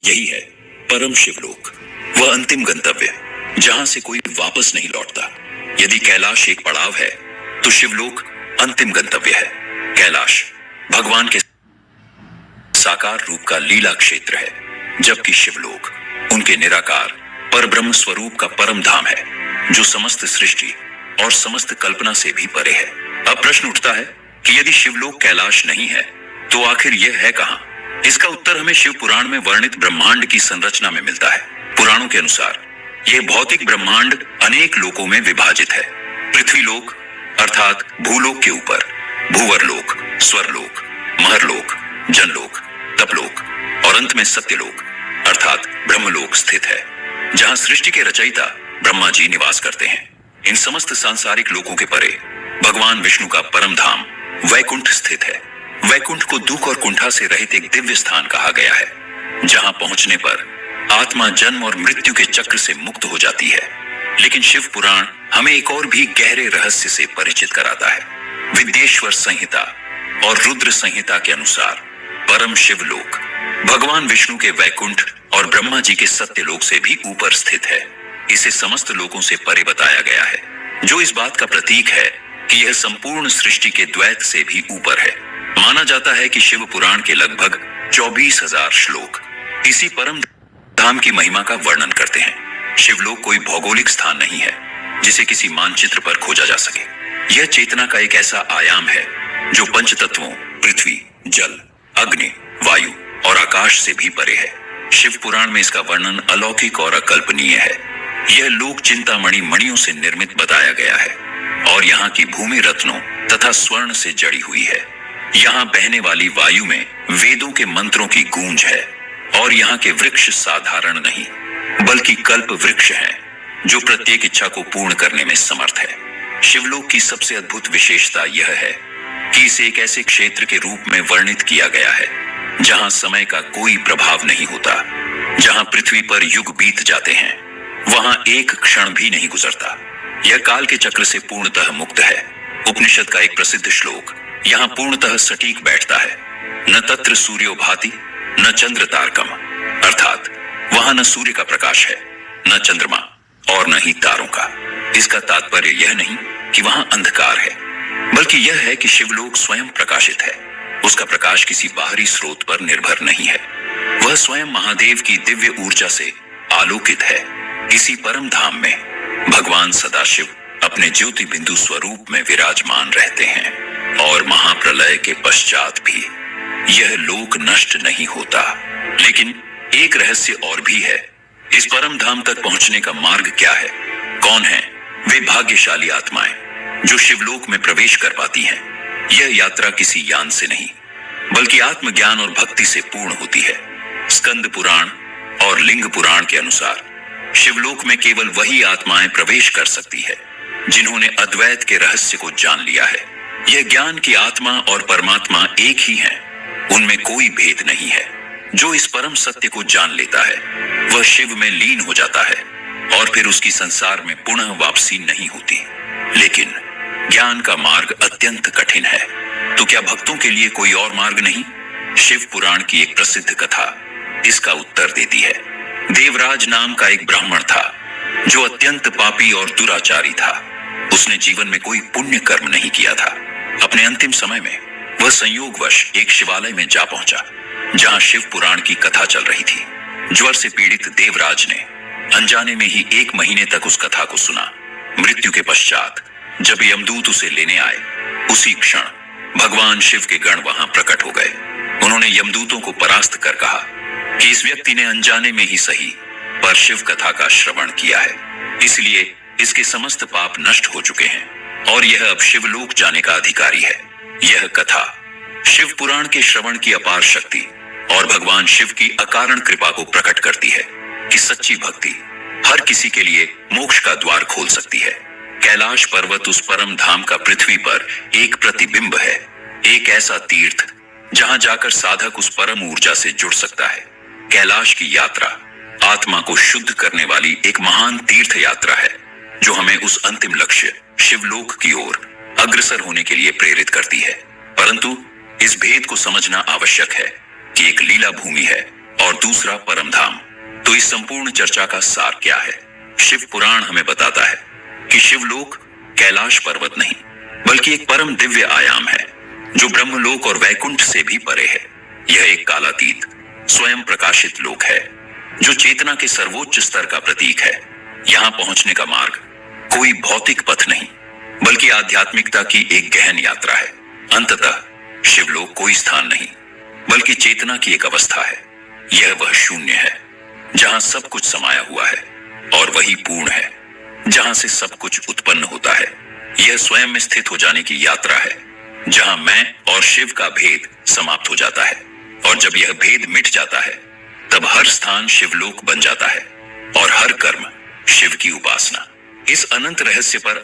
यही है परम शिवलोक, वह अंतिम गंतव्य जहां से कोई वापस नहीं लौटता। यदि कैलाश एक पड़ाव है तो शिवलोक अंतिम गंतव्य है। कैलाश भगवान के साकार रूप का लीला क्षेत्र है, जबकि शिवलोक उनके निराकार परब्रह्म स्वरूप का परम धाम है, जो समस्त सृष्टि और समस्त कल्पना से भी परे है। अब प्रश्न उठता है कि यदि शिवलोक कैलाश नहीं है तो आखिर यह है कहां? इसका उत्तर हमें शिव पुराण में वर्णित ब्रह्मांड की संरचना में मिलता है। पुराणों के अनुसार यह भौतिक ब्रह्मांड अनेक लोकों में विभाजित है। पृथ्वीलोक अर्थात भूलोक के ऊपर भूवरलोक, स्वरलोक, महरलोक, जनलोक, तपलोक और अंत में सत्यलोक अर्थात ब्रह्मलोक स्थित है, जहां सृष्टि के रचयिता ब्रह्मा जी निवास करते हैं। इन समस्त सांसारिक लोकों के परे भगवान विष्णु का परम धाम वैकुंठ स्थित है। वैकुंठ को दुख और कुंठा से रहित एक दिव्य स्थान कहा गया है, जहां पहुंचने पर आत्मा जन्म और मृत्यु के चक्र से मुक्त हो जाती है। लेकिन शिव पुराण हमें एक और भी गहरे रहस्य से परिचित कराता है। विद्येश्वर संहिता और रुद्र संहिता के अनुसार परम शिवलोक भगवान विष्णु के वैकुंठ और ब्रह्मा जी के सत्यलोक से भी ऊपर स्थित है। इसे समस्त लोकों से परे बताया गया है, जो इस बात का प्रतीक है कि यह संपूर्ण सृष्टि के द्वैत से भी ऊपर है। माना जाता है कि शिव पुराण के लगभग 24,000 श्लोक इसी परम धाम की महिमा का वर्णन करते हैं। शिवलोक कोई भौगोलिक स्थान नहीं है जिसे किसी मानचित्र पर खोजा जा सके। यह चेतना का एक ऐसा आयाम है जो पंच तत्वों पृथ्वी, जल, अग्नि, वायु और आकाश से भी परे है। शिव पुराण में इसका वर्णन अलौकिक और अकल्पनीय है। यह लोक चिंतामणि मणियों से निर्मित बताया गया है और यहाँ की भूमि रत्नों तथा स्वर्ण से जड़ी हुई है। यहाँ बहने वाली वायु में वेदों के मंत्रों की गूंज है और यहाँ के वृक्ष साधारण नहीं बल्कि कल्प वृक्ष हैं, जो प्रत्येक इच्छा को पूर्ण करने में समर्थ है। शिवलोक की सबसे अद्भुत विशेषता यह है कि इसे एक ऐसे क्षेत्र के रूप में वर्णित किया गया है जहां समय का कोई प्रभाव नहीं होता। जहां पृथ्वी पर युग बीत जाते हैं, वहां एक क्षण भी नहीं गुजरता। यह काल के चक्र से पूर्णतः मुक्त है। उपनिषद का एक प्रसिद्ध श्लोक यहाँ पूर्णतः सटीक बैठता है। न तत्र सूर्यो भाति न चंद्र तारकम, अर्थात वहां न सूर्य का प्रकाश है, न चंद्रमा और न ही तारों का। इसका तात्पर्य यह नहीं कि वहां अंधकार है, बल्कि यह है कि शिवलोक स्वयं प्रकाशित है। उसका प्रकाश किसी बाहरी स्रोत पर निर्भर नहीं है। वह स्वयं महादेव की दिव्य ऊर्जा से आलोकित है। इसी परम धाम में भगवान सदाशिव अपने ज्योति बिंदु स्वरूप में विराजमान रहते हैं और महाप्रलय के पश्चात भी यह लोक नष्ट नहीं होता। लेकिन एक रहस्य और भी है। इस परम धाम तक पहुंचने का मार्ग क्या है? कौन है वे भाग्यशाली आत्माएं जो शिवलोक में प्रवेश कर पाती हैं? यह यात्रा किसी यान से नहीं बल्कि आत्मज्ञान और भक्ति से पूर्ण होती है। स्कंद पुराण और लिंग पुराण के अनुसार शिवलोक में केवल वही आत्माएं प्रवेश कर सकती है जिन्होंने अद्वैत के रहस्य को जान लिया है। यह ज्ञान की आत्मा और परमात्मा एक ही है, उनमें कोई भेद नहीं है। जो इस परम सत्य को जान लेता है वह शिव में लीन हो जाता है और फिर उसकी संसार में पुनः वापसी नहीं होती। लेकिन ज्ञान का मार्ग अत्यंत कठिन है, तो क्या भक्तों के लिए कोई और मार्ग नहीं? शिव पुराण की एक प्रसिद्ध कथा इसका उत्तर देती है। देवराज नाम का एक ब्राह्मण था जो अत्यंत पापी और दुराचारी था। उसने जीवन में कोई पुण्य कर्म नहीं किया था। अपने अंतिम समय में वह संयोगवश एक शिवालय में जा पहुंचा जहां शिव पुराण की कथा चल रही थी। ज्वर से पीड़ित देवराज ने अनजाने में ही 1 महीने तक उस कथा को सुना। मृत्यु के पश्चात जब यमदूत उसे लेने आए, उसी क्षण भगवान शिव के गण वहां प्रकट हो गए। उन्होंने यमदूतों को परास्त कर कहा कि इस व्यक्ति ने अनजाने में ही सही पर शिव कथा का श्रवण किया है, इसलिए इसके समस्त पाप नष्ट हो चुके हैं और यह अब शिवलोक जाने का अधिकारी है। यह कथा शिव पुराण के श्रवण की अपार शक्ति और भगवान शिव की अकारण कृपा को प्रकट करती है कि सच्ची भक्ति हर किसी के लिए मोक्ष का द्वार खोल सकती है। कैलाश पर्वत उस परम धाम का पृथ्वी पर एक प्रतिबिंब है, एक ऐसा तीर्थ जहां जाकर साधक उस परम ऊर्जा से जुड़ सकता है। कैलाश की यात्रा आत्मा को शुद्ध करने वाली एक महान तीर्थ यात्रा है जो हमें उस अंतिम लक्ष्य शिवलोक की ओर अग्रसर होने के लिए प्रेरित करती है। परंतु इस भेद को समझना आवश्यक है कि एक लीला भूमि है और दूसरा परम धाम। तो इस संपूर्ण चर्चा का सार क्या है? शिव पुराण हमें बताता है कि शिवलोक कैलाश पर्वत नहीं, बल्कि एक परम दिव्य आयाम है जो ब्रह्मलोक और वैकुंठ से भी परे है। यह एक कालातीत, स्वयं प्रकाशित लोक है जो चेतना के सर्वोच्च स्तर का प्रतीक है। यहां पहुंचने का मार्ग कोई भौतिक पथ नहीं, बल्कि आध्यात्मिकता की एक गहन यात्रा है। अंततः शिवलोक कोई स्थान नहीं, बल्कि चेतना की एक अवस्था है। यह वह शून्य है जहां सब कुछ समाया हुआ है, और वही पूर्ण है जहां से सब कुछ उत्पन्न होता है। यह स्वयं में स्थित हो जाने की यात्रा है जहां मैं और शिव का भेद समाप्त हो जाता है, और जब यह भेद मिट जाता है तब हर स्थान शिवलोक बन जाता है और हर कर्म शिव की उपासना। इस अनंत रहस्य पर